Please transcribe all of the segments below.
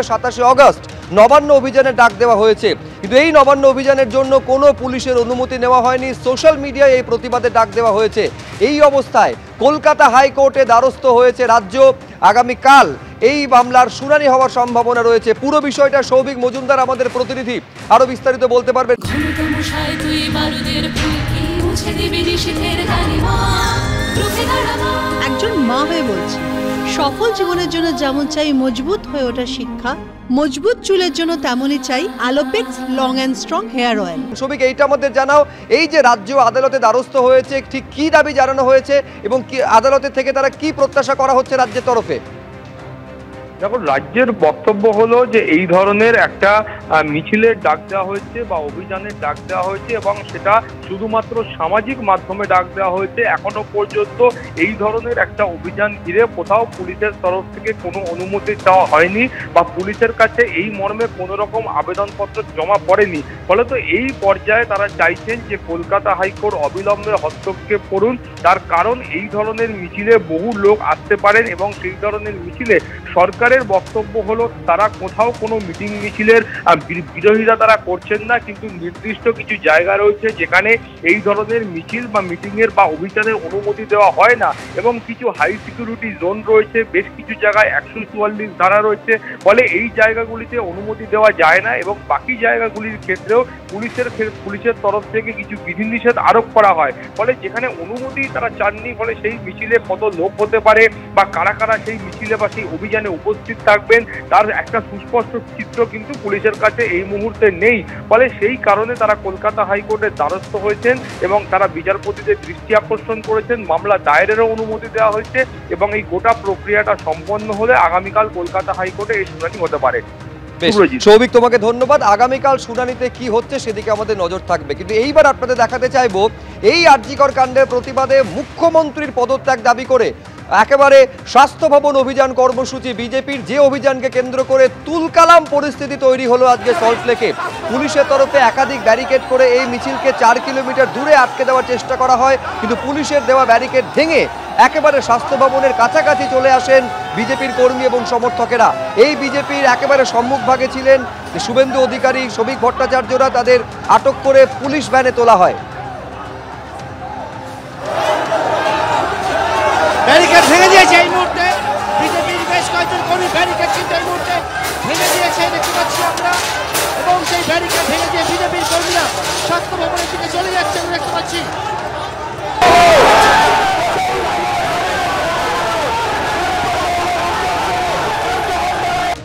27 August Nabanna অভিযানের ডাক দেওয়া হয়েছে, কিন্তু এই নবান্ন অভিযানের জন্য কোনো পুলিশের অনুমতি নেওয়া হয়নি। সোশ্যাল মিডিয়ায় এই প্রতিবাদের ডাক দেওয়া হয়েছে। এই অবস্থায় কলকাতা হাইকোর্টে দ্বারস্থ হয়েছে রাজ্য। আগামীকাল এই মামলার শুনানি হওয়ার সম্ভাবনা রয়েছে। পুরো বিষয়টা সৌভিক মজুমদার আমাদের প্রতিনিধি আরো বিস্তারিত বলতে পারবেন। একজন মা হয়ে বলছি, সফল জীবনের জন্য যেমন চাই মজবুত হয়ে ওঠা শিক্ষা, মজবুত চুলের জন্য তেমনই চাই Alopex long and strong hair oil. Souvik, এইটা আমাদের জানাও, এই যে রাজ্য আদালতে দ্বারস্থ হয়েছে, ঠিক কি দাবি জানানো হয়েছে এবং কি আদালতের থেকে তারা কি প্রত্যাশা করা হচ্ছে রাজ্যের তরফে? দেখো, রাজ্যের বক্তব্য হলো যে এই ধরনের একটা মিছিলের ডাক দেওয়া হয়েছে বা অভিযানের ডাক দেওয়া হয়েছে এবং সেটা শুধুমাত্র সামাজিক মাধ্যমে ডাক দেওয়া হয়েছে। এখনো পর্যন্ত এই ধরনের একটা অভিযান ঘিরে কোথাও পুলিশের তরফ থেকে কোনো অনুমতি দেওয়া হয়নি বা পুলিশের কাছে এই মর্মে কোনো রকম আবেদনপত্র জমা পড়েনি। ফলে তো এই পর্যায়ে তারা চাইছেন যে কলকাতা হাইকোর্ট অবিলম্বে হস্তক্ষেপ করুন। তার কারণ এই ধরনের মিছিলে বহু লোক আসতে পারেন এবং সেই ধরনের মিছিলে সরকারের বক্তব্য হলো তারা কোথাও কোনো মিটিং মিছিলের বিরোধিতা তারা করছেন না, কিন্তু নির্দিষ্ট কিছু জায়গা রয়েছে যেখানে এই ধরনের মিছিল বা মিটিংয়ের বা অভিযানের অনুমতি দেওয়া হয় না এবং কিছু হাই সিকিউরিটি জোন রয়েছে, বেশ কিছু জায়গায় 144 ধারা রয়েছে। ফলে এই জায়গাগুলিতে অনুমতি দেওয়া যায় না এবং বাকি জায়গাগুলির ক্ষেত্রেও পুলিশের তরফ থেকে কিছু বিধিনিষেধ আরোপ করা হয়। ফলে যেখানে অনুমতি তারা চাননি, ফলে সেই মিছিলে কত লোক হতে পারে বা কারা কারা সেই মিছিলে বা সেই অভিযানে উপস্থিত থাকবেন তার একটা সুস্পষ্ট চিত্র কিন্তু পুলিশের কাছে এই মুহূর্তে নেই। ফলে সেই কারণে তারা কলকাতা হাইকোর্টের দ্বারস্থ হয়েছেন এবং তারা বিচারপতিদের দৃষ্টি আকর্ষণ করেছেন। মামলা দায়েরেরও অনুমতি দেওয়া হয়েছে এবং এই গোটা প্রক্রিয়াটা সম্পন্ন হলে আগামীকাল কলকাতা হাইকোর্টে এই শুনানি হতে পারে। সৌভিক, তোমাকে ধন্যবাদ। আগামীকাল শুনানিতে কি হচ্ছে সেদিকে আমাদের নজর থাকবে, কিন্তু এইবার আপনাদের দেখাতে চাইবো এই আরজিকর কাণ্ডের প্রতিবাদে মুখ্যমন্ত্রীর পদত্যাগ দাবি করে একেবারে স্বাস্থ্য ভবন অভিযান কর্মসূচি বিজেপির, যে অভিযানকে কেন্দ্র করে তুলকালাম পরিস্থিতি তৈরি হলো আজকে সল্টলেকে। পুলিশের তরফে একাধিক ব্যারিকেড করে এই মিছিলকে 4 কিলোমিটার দূরে আটকে দেওয়ার চেষ্টা করা হয়, কিন্তু পুলিশের দেওয়া ব্যারিকেড ভেঙে একেবারে স্বাস্থ্য ভবনের কাছাকাছি চলে আসেন বিজেপির কর্মী এবং সমর্থকেরা। এই বিজেপির একেবারে সম্মুখভাগে ছিলেন শুভেন্দু অধিকারী, শ্রমিক ভট্টাচার্যরা, তাদের আটক করে পুলিশ ভ্যানে তোলা হয়। ব্যারিকেড ভেঙে দিয়েছে এই মুহূর্তে বিজেপির বেশ কয়েকজন কর্মী, ব্যারিকেড কিন্তু এই মুহূর্তে ভেঙে দিয়েছে দেখতে পাচ্ছি আমরা, এবং সেই ব্যারিকেড ভেঙে দিয়ে বিজেপির কর্মীরা স্বাস্থ্য ভবনের দিকে চলে যাচ্ছে আমরা দেখতে পাচ্ছি।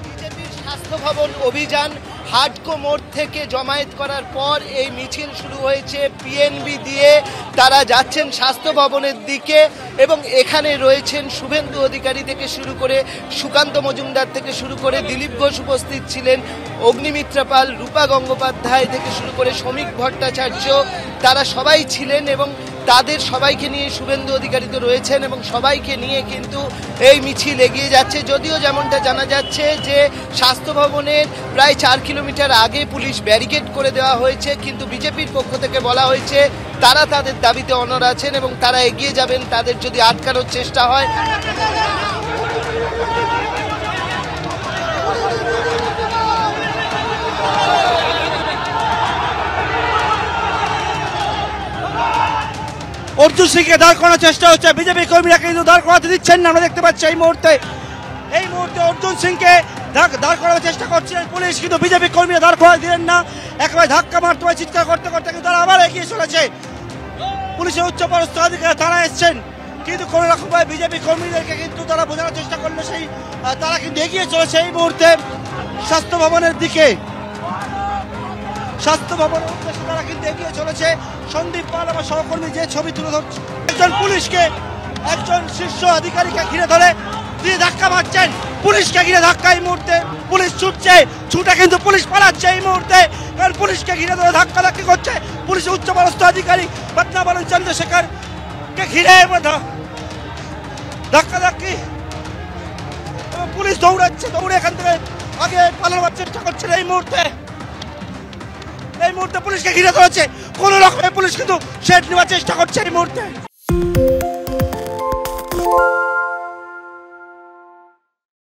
বিজেপির স্বাস্থ্য ভবন অভিযান হাডকো মোড় থেকে জমায়েত করার পর এই মিছিল শুরু হয়েছে পিএনবি দিয়ে। তারা যাচ্ছেন স্বাস্থ্য ভবনের দিকে এবং এখানে রয়েছেন শুভেন্দু অধিকারী থেকে শুরু করে সুকান্ত মজুমদার থেকে শুরু করে দিলীপ ঘোষ উপস্থিত ছিলেন, অগ্নিমিত্রা পাল, রূপা গঙ্গোপাধ্যায় থেকে শুরু করে শ্রমিক ভট্টাচার্য, তারা সবাই ছিলেন এবং তাদের সবাইকে নিয়ে শুভেন্দু অধিকারী তো রয়েছেন এবং সবাইকে নিয়ে কিন্তু এই মিছিল এগিয়ে যাচ্ছে। যদিও যেমনটা জানা যাচ্ছে যে স্বাস্থ্য ভবনের প্রায় 4 কিলোমিটার আগে পুলিশ ব্যারিকেড করে দেওয়া হয়েছে, কিন্তু বিজেপির পক্ষ থেকে বলা হয়েছে তারা তাদের দাবিতে অনড় আছেন এবং তারা এগিয়ে যাবেন তাদের যদি আটকানোর চেষ্টা হয়। অর্জুন সিংকে দাঁড় করানোর চেষ্টা হচ্ছে, বিজেপি কর্মীরা কিন্তু দাঁড় করাতে দিচ্ছেন না। আমরা দেখতে পাচ্ছি এই মুহূর্তে অর্জুন সিংকে দাঁড় করানোর চেষ্টা করছিলেন পুলিশ, কিন্তু বিজেপি কর্মীরা দাঁড় করাতে দিলেন না। একেবারে ধাক্কা মারতে হয়, চিৎকার করতে করতে কিন্তু তারা আবার এগিয়ে চলেছে। পুলিশের উচ্চপদস্থ আধিকারিকরা তারা এসছেন, কিন্তু কোনো রকমভাবে বিজেপি কর্মীদেরকে কিন্তু তারা বোঝানোর চেষ্টা করলো, তারা কিন্তু এগিয়ে চলেছে এই মুহূর্তে স্বাস্থ্য ভবনের দিকে। স্বাস্থ্য ভবনের উদ্দেশ্যে তারা কিন্তু এগিয়ে চলেছে। সন্দীপ পাল আমার সহকর্মী যে ছবি তুলে ধরছে, একজন পুলিশকে, একজন শীর্ষ আধিকারিককে ঘিরে ধরে দিয়ে ধাক্কা মারছেন, পুলিশকে ঘিরে ধাক্কা। এই মুহূর্তে পুলিশ ছুটে কিন্তু পুলিশ পালাচ্ছে এই মুহূর্তে, কারণ পুলিশকে ঘিরে ধরে ধাক্কা ধাক্কি করছে পুলিশের উচ্চপদস্থ আধিকারিক পদ্মাবরণ চন্দ্রশেখরকে ঘিরে ধাক্কা ধাক্কি। পুলিশ দৌড়ে এখান থেকে আগে পালানোর চেষ্টা করছিল। এই মুহূর্তে পুলিশকে ঘিরে ধরেছে, কোন রকমের পুলিশ কিন্তু সেট নেওয়ার চেষ্টা করছে এই মুহূর্তে।